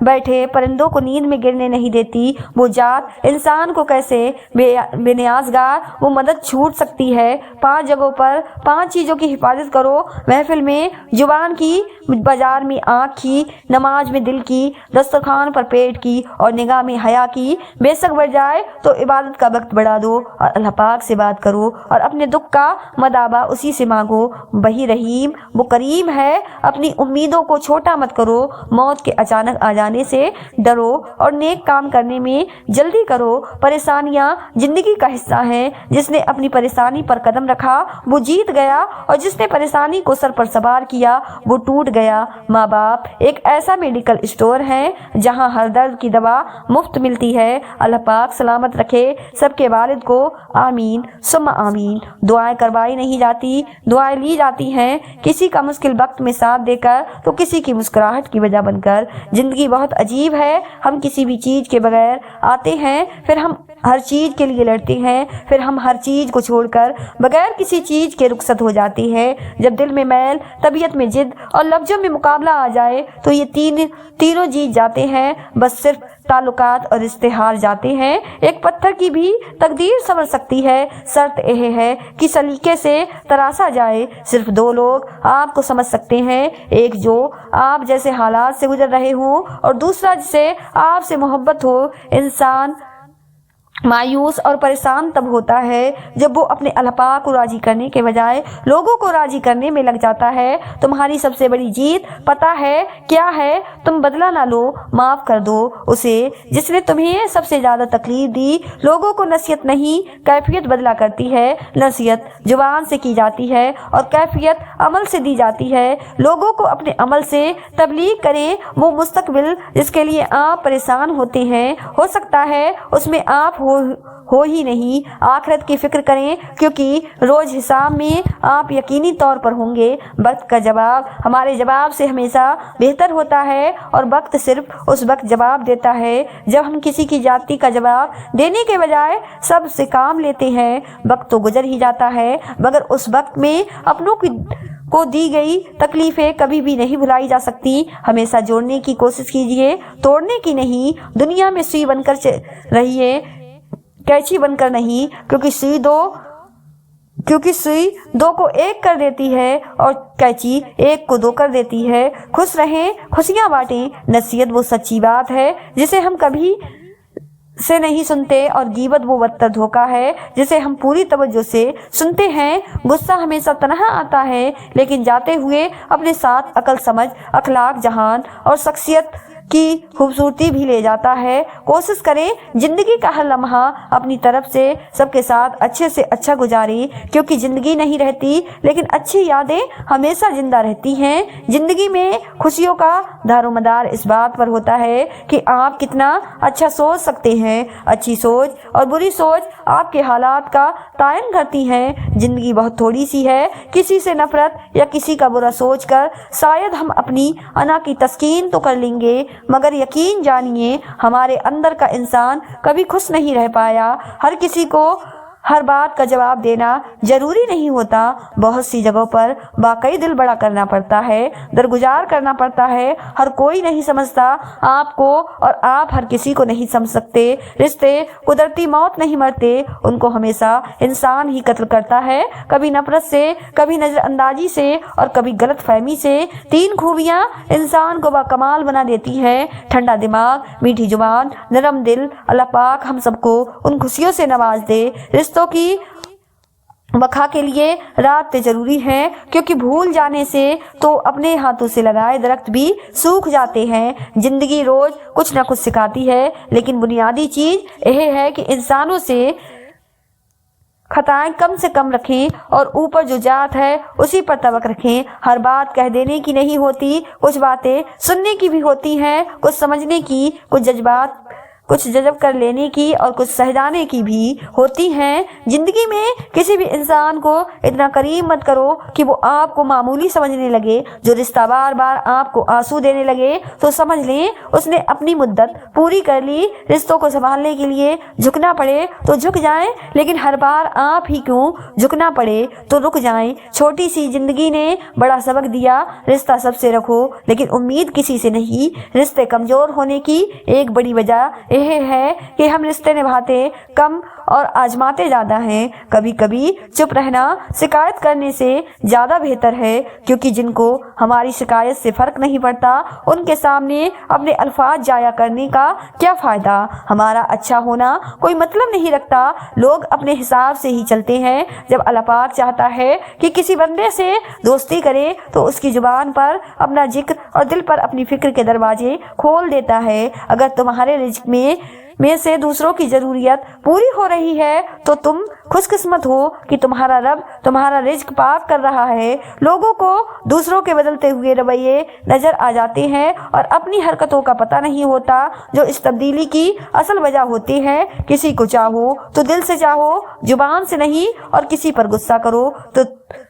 बैठे परिंदों को नींद में गिरने नहीं देती, वो जात इंसान को कैसे बेनियाज़गार वो मदद छूट सकती है। 5 जगहों पर 5 चीज़ों की हिफाजत करो। महफिल में जुबान की, बाजार में आँख की, नमाज में दिल की, दस्तरखान पर पेट की और निगाह में हया की। बेशक बढ़ जाए तो इबादत का वक्त बढ़ा दो और अल्लाह पाक से बात करो और अपने दुख का मदाबा उसी से मांगो। वही रहीम वो करीम है। अपनी उम्मीदों को छोटा मत करो। मौत के अचानक आ जाने से डरो और नेक काम करने में जल्दी करो। परेशानियां जिंदगी का हिस्सा हैं। जिसने अपनी परेशानी पर कदम रखा वो जीत गया और जिसने परेशानी को सर पर सवार किया वो टूट गया। माँ बाप एक ऐसा मेडिकल स्टोर है जहाँ हर दर्द की दवा मुफ्त मिलती है। अल्लाह पाक सलामत रखे सबके वालिद को। आमीन सुम्मा आमीन। दुआएं करवाई नहीं जाती, दुआएं ली जाती हैं। किसी का मुश्किल वक्त में साथ देकर तो किसी की मुस्कुराहट की वजह बनकर। जिंदगी बहुत अजीब है। हम किसी भी चीज के बगैर आते हैं, फिर हम हर चीज के लिए लड़ते हैं, फिर हम हर चीज को छोड़कर बगैर किसी चीज के रुखसत हो जाती है। जब दिल में मैल, तबीयत में जिद और लफ्जों में मुकाबला आ जाए तो ये तीनों जीत जाते हैं। बस सिर्फ ताल्लुकात और रिश्ते हार जाते हैं। एक पत्थर की भी तकदीर समझ सकती है। शर्त यह है कि सलीके से तराशा जाए। सिर्फ 2 लोग आपको समझ सकते हैं, एक जो आप जैसे हालात से गुजर रहे हो और दूसरा जिसे आपसे मोहब्बत हो। इंसान मायूस और परेशान तब होता है जब वो अपने अल्लाह पाक को राजी करने के बजाय लोगों को राजी करने में लग जाता है। तुम्हारी सबसे बड़ी जीत पता है क्या है? तुम बदला ना लो, माफ कर दो उसे जिसने तुम्हें सबसे ज्यादा तकलीफ दी। लोगों को नसीहत नहीं कैफियत बदला करती है। नसीहत जुबान से की जाती है और कैफियत अमल से दी जाती है। लोगों को अपने अमल से तबलीग करें। वो मुस्तकबिल जिसके लिए आप परेशान होते हैं, हो सकता है उसमें आप हो ही नहीं। आखिरत की फिक्र करें क्योंकि रोज हिसाब में आप यकीनी तौर पर होंगे। वक्त का जवाब हमारे जवाब से हमेशा बेहतर होता है और वक्त सिर्फ उस वक्त जवाब देता है जब हम किसी की जाति का जवाब देने के बजाय सब से काम लेते हैं। वक्त तो गुजर ही जाता है मगर उस वक्त में अपनों को दी गई तकलीफें कभी भी नहीं भुलाई जा सकती। हमेशा जोड़ने की कोशिश कीजिए, तोड़ने की नहीं। दुनिया में सुई बनकर रहिए, कैंची बनकर नहीं, क्योंकि सुई 2 को 1 कर देती है और कैंची 1 को 2 कर देती है। खुश रहें, खुशियां बांटें। नसीहत वो सच्ची बात है जिसे हम कभी से नहीं सुनते और गीबत वो बदतर धोखा है जिसे हम पूरी तवज्जो से सुनते हैं। गुस्सा हमेशा तन्हा आता है लेकिन जाते हुए अपने साथ अकल, समझ, अखलाक, जहान और शख्सियत की खूबसूरती भी ले जाता है। कोशिश करें जिंदगी का हर लम्हा अपनी तरफ से सबके साथ अच्छे से अच्छा गुजारें क्योंकि जिंदगी नहीं रहती लेकिन अच्छी यादें हमेशा जिंदा रहती हैं। जिंदगी में खुशियों का दारोमदार इस बात पर होता है कि आप कितना अच्छा सोच सकते हैं। अच्छी सोच और बुरी सोच आपके हालात का तायन करती हैं। जिंदगी बहुत थोड़ी सी है। किसी से नफरत या किसी का बुरा सोचकर शायद हम अपनी अना की तस्कीन तो कर लेंगे मगर यकीन जानिए हमारे अंदर का इंसान कभी खुश नहीं रह पाया। हर किसी को हर बात का जवाब देना जरूरी नहीं होता। बहुत सी जगहों पर वाकई दिल बड़ा करना पड़ता है, दरगुजार करना पड़ता है। हर कोई नहीं समझता आपको और आप हर किसी को नहीं समझ सकते। रिश्ते कुदरती मौत नहीं मरते, उनको हमेशा इंसान ही कत्ल करता है, कभी नफरत से, कभी नजरअंदाजी से और कभी गलत फहमी से। 3 खूबियां इंसान को बाकमाल बना देती हैं, ठंडा दिमाग, मीठी जुबान, नरम दिल। अल्लाह पाक हम सबको उन खुशियों से नवाज दे। रिश्तों की वक़ा के लिए रात जरूरी है, क्योंकि भूल जाने से तो अपने हाथों से लगाए दरख्त भी सूख जाते हैं। जिंदगी रोज कुछ न कुछ सिखाती है, लेकिन बुनियादी चीज यह है कि इंसानों से खताएं कम से कम रखें और ऊपर जो जात है उसी पर तवक्ल रखें। हर बात कह देने की नहीं होती, कुछ बातें सुनने की भी होती हैं, कुछ समझने की, कुछ जज़ब कर लेने की और कुछ सहजाने की भी होती हैं। जिंदगी में किसी भी इंसान को इतना करीब मत करो कि वो आपको मामूली समझने लगे। जो रिश्ता बार बार आपको आंसू देने लगे तो समझ लें उसने अपनी मुद्दत पूरी कर ली। रिश्तों को संभालने के लिए झुकना पड़े तो झुक जाएं, लेकिन हर बार आप ही क्यों झुकना पड़े तो रुक जाएं। छोटी सी जिंदगी ने बड़ा सबक दिया, रिश्ता सबसे रखो लेकिन उम्मीद किसी से नहीं। रिश्ते कमजोर होने की एक बड़ी वजह यह है कि हम रिश्ते निभाते कम और आजमाते ज्यादा हैं। कभी कभी चुप रहना शिकायत करने से ज्यादा बेहतर है, क्योंकि जिनको हमारी शिकायत से फर्क नहीं पड़ता उनके सामने अपने अल्फाज जाया करने का क्या फायदा। हमारा अच्छा होना कोई मतलब नहीं रखता, लोग अपने हिसाब से ही चलते हैं। जब अल्लाह पाक चाहता है कि किसी बंदे से दोस्ती करे तो उसकी जुबान पर अपना जिक्र और दिल पर अपनी फिक्र के दरवाजे खोल देता है। अगर तुम्हारे रिज़्क में से दूसरों की जरूरियत पूरी हो रही है तो तुम खुशकिस्मत हो कि तुम्हारा रब तुम्हारा रिज़्क पाक कर रहा है। लोगों को दूसरों के बदलते हुए रवैये नजर आ जाते हैं और अपनी हरकतों का पता नहीं होता, जो इस तब्दीली की असल वजह होती है। किसी को चाहो तो दिल से चाहो, जुबान से नहीं, और किसी पर गुस्सा करो तो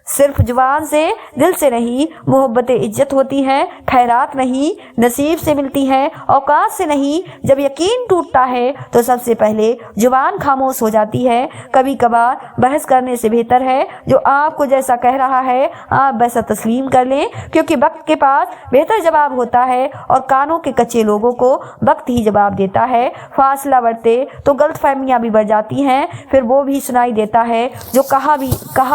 सिर्फ जुबान से, दिल से नहीं। मोहब्बत इज्जत होती है, खैरात नहीं। नसीब से मिलती है, औकात से नहीं। जब यकीन टूटता है तो सबसे पहले जुबान खामोश हो जाती है। कभी कभार बहस करने से बेहतर है जो आपको जैसा कह रहा है आप वैसा तस्लीम कर लें, क्योंकि वक्त के पास बेहतर जवाब होता है और कानों के कच्चे लोगों को वक्त ही जवाब देता है। फासला बढ़ते तो गलतफहमियां भी बढ़ जाती हैं, फिर वो भी सुनाई देता है जो कहा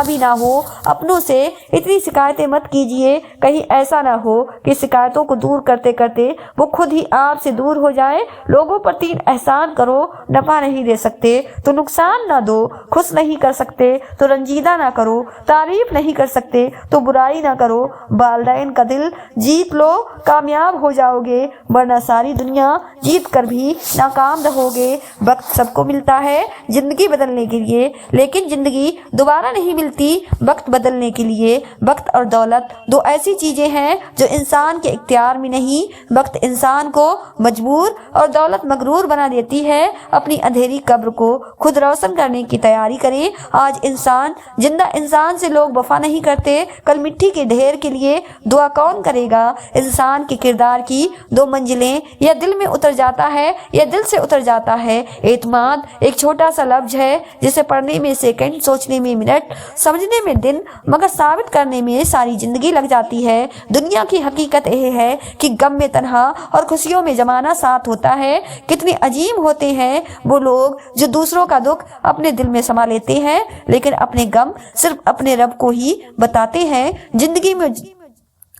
भी ना हो। अपनों से इतनी शिकायतें मत कीजिए, कहीं ऐसा ना हो कि शिकायतों को दूर करते करते वो खुद ही आपसे दूर हो जाए। लोगों पर 3 एहसान करो, नफा नहीं दे सकते तो नुकसान ना दो, खुश नहीं कर सकते तो रंजीदा ना करो, तारीफ नहीं कर सकते तो बुराई ना करो। वालिदैन का दिल जीत लो, कामयाब हो जाओगे, वरना सारी दुनिया जीत कर भी नाकाम रहोगे। वक्त सबको मिलता है जिंदगी बदलने के लिए, लेकिन जिंदगी दोबारा नहीं मिलती वक्त बदलने के लिए। वक्त और दौलत 2 ऐसी चीजें हैं जो इंसान के इख्तियार में नहीं। वक्त इंसान को मजबूर और दौलत मगरूर बना देती है। अपनी अंधेरी कब्र को खुद रोशन करने की तैयारी करें। आज जिंदा इंसान से लोग वफा नहीं करते, कल मिट्टी के ढेर के लिए दुआ कौन करेगा। इंसान के किरदार की 2 मंजिलें, या दिल में उतर जाता है या दिल से उतर जाता है। एतमाद एक छोटा सा लफ्ज है जिसे पढ़ने में सेकंड, सोचने में मिनट, समझने में दिन, मगर साबित करने में सारी जिंदगी लग जाती है। दुनिया की हकीकत यह है कि गम में तन्हा और खुशियों में जमाना साथ होता है। कितने अजीब होते हैं वो लोग जो दूसरों का दुख अपने दिल में समा लेते हैं, लेकिन अपने गम सिर्फ अपने रब को ही बताते हैं। जिंदगी में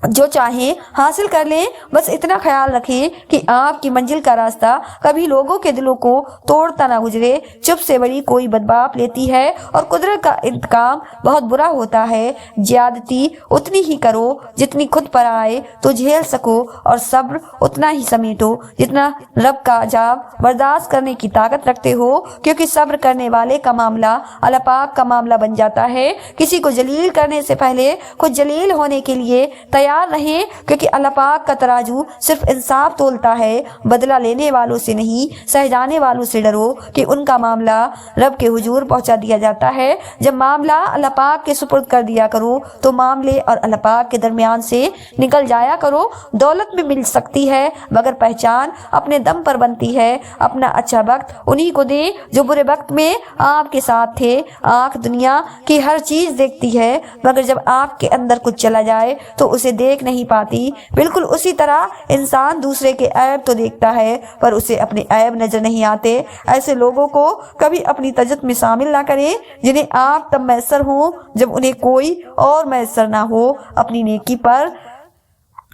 जो चाहे हासिल कर लें, बस इतना ख्याल रखें कि आपकी मंजिल का रास्ता कभी लोगों के दिलों को तोड़ता ना गुजरे। चुप से बड़ी कोई बदबाप लेती है और कुदरत का इंतकाम बहुत बुरा होता है। ज्यादती उतनी ही करो जितनी खुद पर आए तो झेल सको, और सब्र उतना ही समेटो जितना रब का अजाब बर्दाश्त करने की ताकत रखते हो, क्योंकि सब्र करने वाले का मामला अल्लाह पाक का मामला बन जाता है। किसी को जलील करने से पहले खुद जलील होने के लिए तैयार रहें, क्योंकि अल्लाह पाक का तराजू सिर्फ इंसाफ तोलता है। बदला लेने वालों से नहीं, सहजाने वालों से डरो कि उनका मामला रब के हुजूर पहुंचा दिया जाता है। जब मामला अल्लाह पाक के सुपुर्द कर दिया करो तो मामले और अल्लाह पाक के दरमियान से निकल जाया करो। दौलत में मिल सकती है मगर पहचान अपने दम पर बनती है। अपना अच्छा वक्त उन्हीं को दे जो बुरे वक्त में आपके साथ थे। आंख दुनिया की हर चीज देखती है, मगर जब आपके अंदर कुछ चला जाए तो उसे देख नहीं पाती। बिल्कुल उसी तरह इंसान दूसरे के ऐब तो देखता है पर उसे अपने ऐब नजर नहीं आते। ऐसे लोगों को कभी अपनी तजत में शामिल ना करें जिन्हें आप तब मैसर हो जब उन्हें कोई और मैसर ना हो। अपनी नेकी पर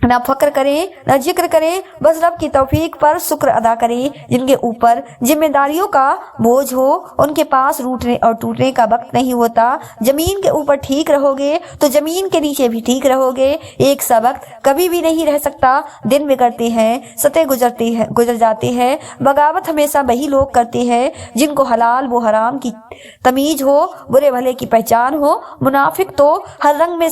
ना फक्र करें ना जिक्र करें, बस रब की तौफीक पर शुक्र अदा करें। जिनके ऊपर जिम्मेदारियों का बोझ हो उनके पास रूठने और टूटने का वक्त नहीं होता। जमीन के ऊपर ठीक रहोगे तो जमीन के नीचे भी ठीक रहोगे। एक सा वक्त कभी भी नहीं रह सकता। दिन बिगड़ते हैं, सतें गुजर जाते हैं। बगावत हमेशा वही लोग करते हैं जिनको हलाल व हराम की तमीज हो, बुरे भले की पहचान हो। मुनाफिक तो हर रंग में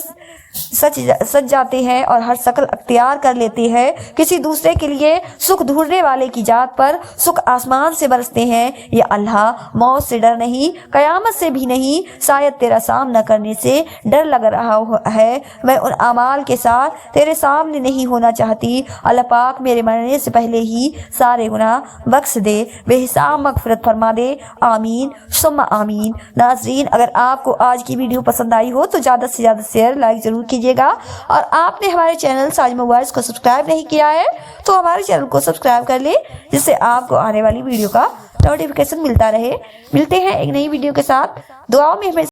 सच जाते हैं और हर शक्ल अख्तियार कर लेते हैं। किसी दूसरे के लिए सुख ढूंढने वाले की जात पर सुख आसमान से बरसते हैं। या अल्लाह, मौत से डर नहीं, कयामत से भी नहीं, शायद तेरा सामना करने से डर लग रहा है। मैं उन अमाल के साथ तेरे सामने नहीं होना चाहती। अल्लाह पाक मेरे मरने से पहले ही सारे गुनाह बख्श दे, बेहिसाब मगफिरत फरमा दे। आमीन सुम्मा आमीन। नाज़रीन, अगर आपको आज की वीडियो पसंद आई हो तो ज़्यादा से ज़्यादा शेयर लाइक जरूर कीजिएगा। और आपने हमारे चैनल साजिमा वॉइस को सब्सक्राइब नहीं किया है तो हमारे चैनल को सब्सक्राइब कर ले, जिससे आपको आने वाली वीडियो का नोटिफिकेशन मिलता रहे। मिलते हैं एक नई वीडियो के साथ। दुआओं में हमें